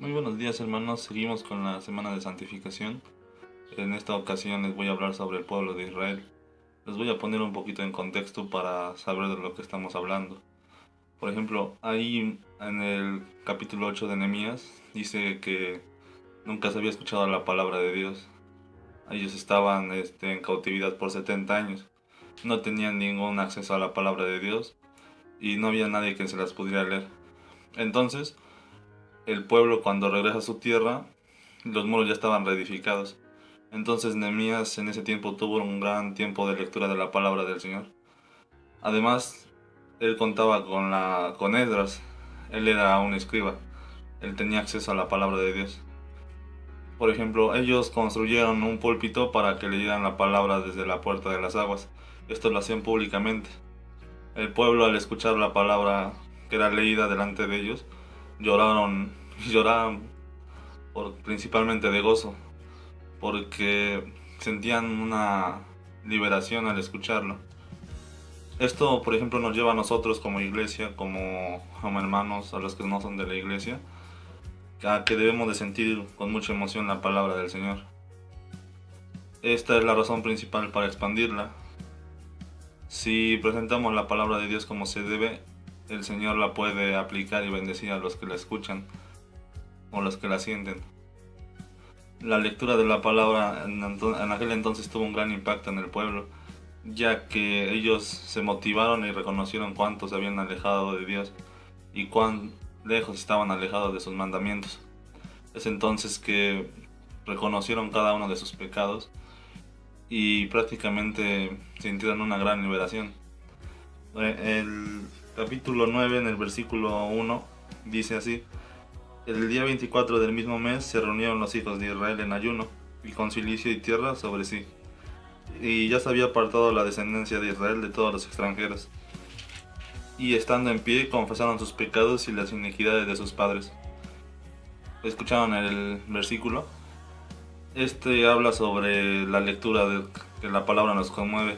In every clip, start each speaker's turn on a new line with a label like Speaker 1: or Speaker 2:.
Speaker 1: Muy buenos días, hermanos. Seguimos con la semana de santificación. En esta ocasión les voy a hablar sobre el pueblo de Israel. Les voy a poner un poquito en contexto para saber de lo que estamos hablando. Por ejemplo, ahí en el capítulo 8 de Nehemías dice que nunca se había escuchado la palabra de Dios. Ellos estaban en cautividad por 70 años. No tenían ningún acceso a la palabra de Dios y no había nadie que se las pudiera leer. Entonces, el pueblo cuando regresa a su tierra, los muros ya estaban reedificados. Entonces Nehemías en ese tiempo tuvo un gran tiempo de lectura de la palabra del Señor. Además, él contaba con Esdras. Él era un escriba. Él tenía acceso a la palabra de Dios. Por ejemplo, ellos construyeron un púlpito para que leyeran la palabra desde la puerta de las aguas. Esto lo hacían públicamente. El pueblo, al escuchar la palabra que era leída delante de ellos, lloraron y lloraron principalmente de gozo, porque sentían una liberación al escucharlo. Esto, por ejemplo, nos lleva a nosotros como iglesia, como hermanos, a los que no son de la iglesia, a que debemos de sentir con mucha emoción la palabra del Señor. Esta es la razón principal para expandirla. Si presentamos la palabra de Dios como se debe, el Señor la puede aplicar y bendecir a los que la escuchan o los que la sienten. La lectura de la palabra en aquel entonces tuvo un gran impacto en el pueblo, ya que ellos se motivaron y reconocieron cuánto se habían alejado de Dios y cuán lejos estaban alejados de sus mandamientos. Es entonces que reconocieron cada uno de sus pecados y prácticamente sintieron una gran liberación. El capítulo 9 en el versículo 1 dice así: el día 24 del mismo mes se reunieron los hijos de Israel en ayuno y con silicio y tierra sobre sí. Y ya se había apartado la descendencia de Israel de todos los extranjeros. Y estando en pie confesaron sus pecados y las iniquidades de sus padres. ¿Escucharon el versículo? Este habla sobre la lectura de que la palabra nos conmueve.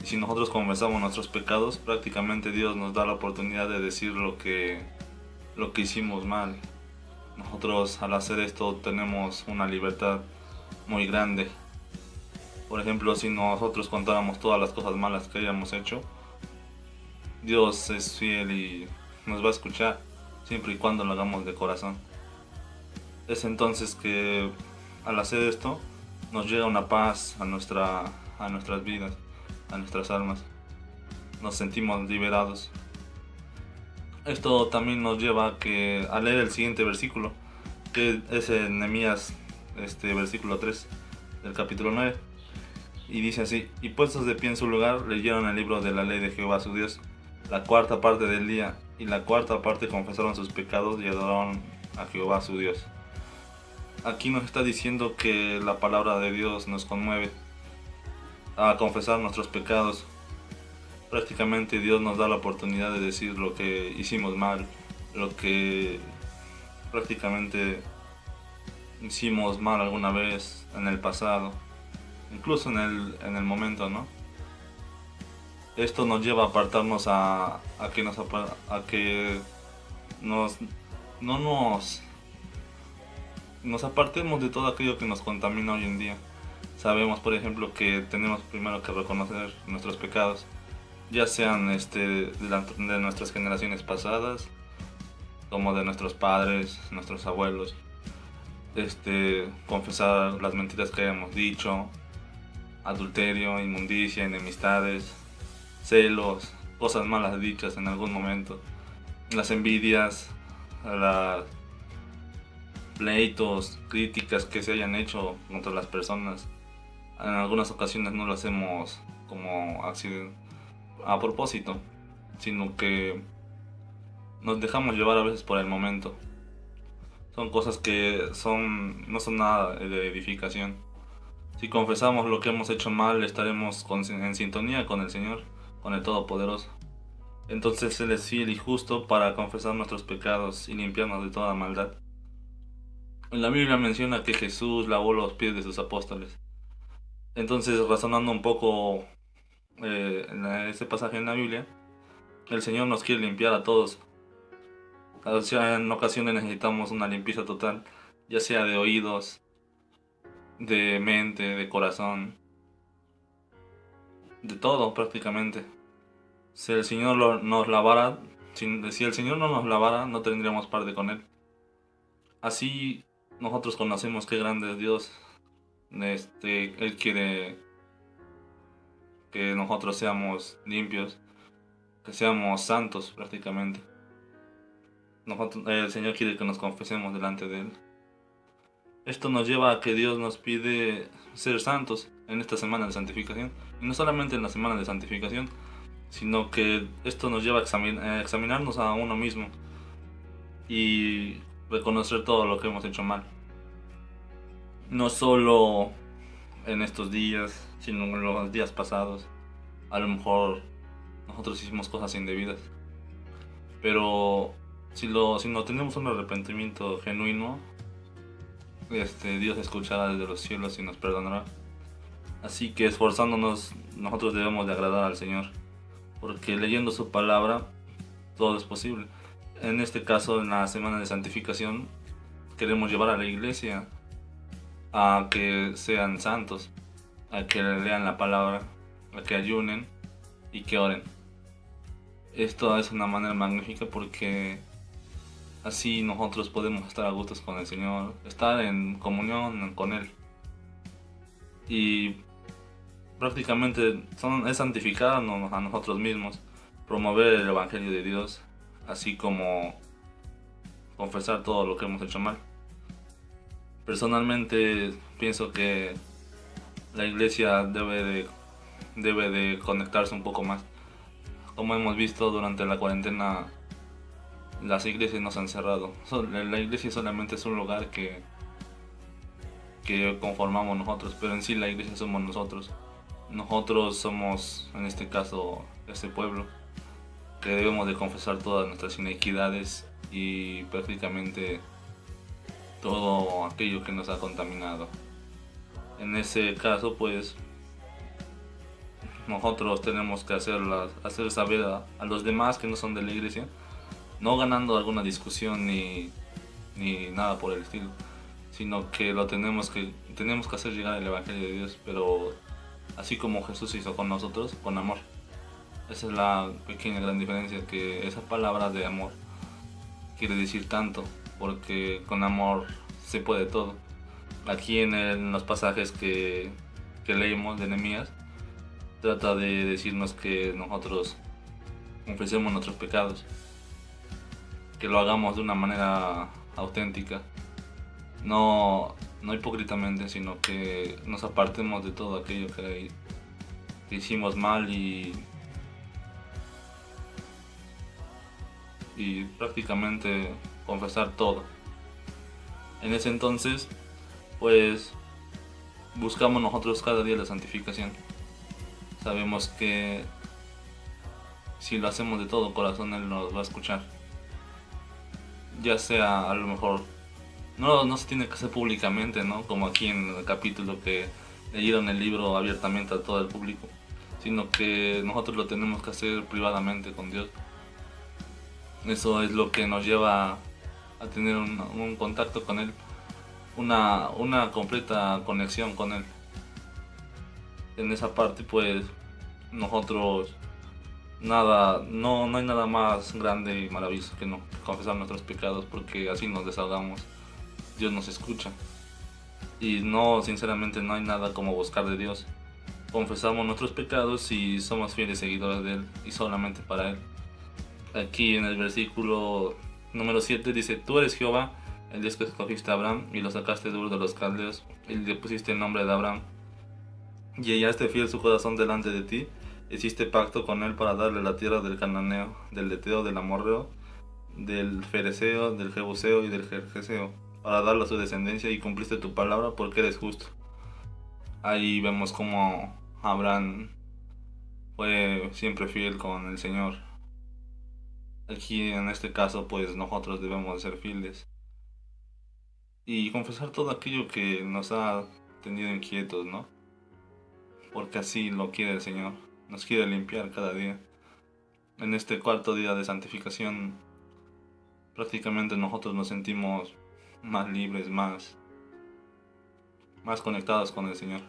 Speaker 1: Y si nosotros confesamos nuestros pecados, prácticamente Dios nos da la oportunidad de decir lo que hicimos mal. Nosotros al hacer esto tenemos una libertad muy grande. Por ejemplo, si nosotros contáramos todas las cosas malas que hayamos hecho, Dios es fiel y nos va a escuchar, siempre y cuando lo hagamos de corazón. Es entonces que al hacer esto nos llega una paz a nuestras vidas, a nuestras almas. Nos sentimos liberados. Esto también nos lleva a leer el siguiente versículo, que es en Nehemías, versículo 3 del capítulo 9. Y dice así: y puestos de pie en su lugar, leyeron el libro de la ley de Jehová su Dios, la cuarta parte del día, y la cuarta parte confesaron sus pecados y adoraron a Jehová su Dios. Aquí nos está diciendo que la palabra de Dios nos conmueve a confesar nuestros pecados. Prácticamente Dios nos da la oportunidad de decir lo que hicimos mal, lo que prácticamente hicimos mal alguna vez en el pasado, incluso en el momento, ¿no? Esto nos lleva a apartarnos a que nos, no nos apartemos de todo aquello que nos contamina hoy en día. Sabemos, por ejemplo, que tenemos primero que reconocer nuestros pecados, ya sean de nuestras generaciones pasadas, como de nuestros padres, nuestros abuelos. Confesar las mentiras que hayamos dicho, adulterio, inmundicia, enemistades, celos, cosas malas dichas en algún momento, las envidias, los pleitos, críticas que se hayan hecho contra las personas. En algunas ocasiones no lo hacemos como a propósito, sino que nos dejamos llevar a veces por el momento. Son cosas que no son nada de edificación. Si confesamos lo que hemos hecho mal, estaremos en sintonía con el Señor, con el Todopoderoso. Entonces Él es fiel y justo para confesar nuestros pecados y limpiarnos de toda maldad. En la Biblia menciona que Jesús lavó los pies de sus apóstoles. Entonces, razonando un poco en este pasaje en la Biblia, el Señor nos quiere limpiar a todos. O sea, en ocasiones necesitamos una limpieza total, ya sea de oídos, de mente, de corazón, de todo prácticamente. Si el Señor nos lavara, si el Señor no nos lavara, no tendríamos parte con Él. Así nosotros conocemos qué grande es Dios. Él quiere que nosotros seamos limpios, que seamos santos prácticamente. El Señor quiere que nos confesemos delante de Él. Esto nos lleva a que Dios nos pide ser santos en esta semana de santificación. Y no solamente en la semana de santificación, sino que esto nos lleva a examinarnos a uno mismo y reconocer todo lo que hemos hecho mal. No solo en estos días, sino en los días pasados. A lo mejor nosotros hicimos cosas indebidas. Pero si no tenemos un arrepentimiento genuino, Dios escuchará desde los cielos y nos perdonará. Así que esforzándonos, nosotros debemos de agradar al Señor, porque leyendo su palabra, todo es posible. En este caso, en la semana de santificación, queremos llevar a la iglesia a que sean santos, a que lean la palabra, a que ayunen y que oren. Esto es una manera magnífica porque así nosotros podemos estar a gustos con el Señor, estar en comunión con Él. Y prácticamente es santificarnos a nosotros mismos, promover el Evangelio de Dios, así como confesar todo lo que hemos hecho mal. Personalmente pienso que la iglesia debe de conectarse un poco más. Como hemos visto durante la cuarentena, las iglesias nos han cerrado. La iglesia solamente es un lugar que conformamos nosotros, pero en sí la iglesia somos nosotros. Nosotros somos, en este caso, este pueblo, que debemos de confesar todas nuestras inequidades y prácticamente todo aquello que nos ha contaminado. En ese caso, pues, nosotros tenemos que hacer saber a los demás que no son de la iglesia, no ganando alguna discusión ni nada por el estilo, sino que tenemos que hacer llegar el Evangelio de Dios, pero así como Jesús hizo con nosotros, con amor. Esa es la pequeña gran diferencia, que esa palabra de amor quiere decir tanto, porque con amor se puede todo. Aquí en los pasajes que leímos de Nehemías, trata de decirnos que nosotros confesemos nuestros pecados, que lo hagamos de una manera auténtica, no hipócritamente, sino que nos apartemos de todo aquello que hicimos mal y prácticamente confesar todo. En ese entonces, pues buscamos nosotros cada día la santificación. Sabemos que si lo hacemos de todo corazón, Él nos va a escuchar. Ya sea a lo mejor, no se tiene que hacer públicamente, ¿no? Como aquí en el capítulo que leyeron el libro abiertamente a todo el público, sino que nosotros lo tenemos que hacer privadamente con Dios. Eso es lo que nos lleva a tener un contacto con Él, una completa conexión con Él. En esa parte, pues, nosotros no hay nada más grande y maravilloso que no confesar nuestros pecados, porque así nos desahogamos. Dios nos escucha. Y sinceramente no hay nada como buscar de Dios. Confesamos nuestros pecados y somos fieles seguidores de Él y solamente para Él. Aquí en el versículo número 7 dice: Tú eres Jehová, el Dios que escogiste a Abraham y lo sacaste de Ur de los Caldeos y le pusiste el nombre de Abraham. Y hallaste fiel su corazón delante de ti. Hiciste pacto con él para darle la tierra del Cananeo, del Eteo, del Amorreo, del Fereceo, del Jebuseo y del Gergeseo, para darla a su descendencia, y cumpliste tu palabra porque eres justo. Ahí vemos cómo Abraham fue siempre fiel con el Señor. Aquí en este caso, pues nosotros debemos de ser fieles y confesar todo aquello que nos ha tenido inquietos, ¿no? Porque así lo quiere el Señor. Nos quiere limpiar cada día. En este cuarto día de santificación prácticamente nosotros nos sentimos más libres, más conectados con el Señor.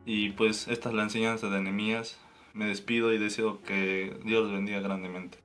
Speaker 1: Y pues esta es la enseñanza de Nehemías. Me despido y deseo que Dios los bendiga grandemente.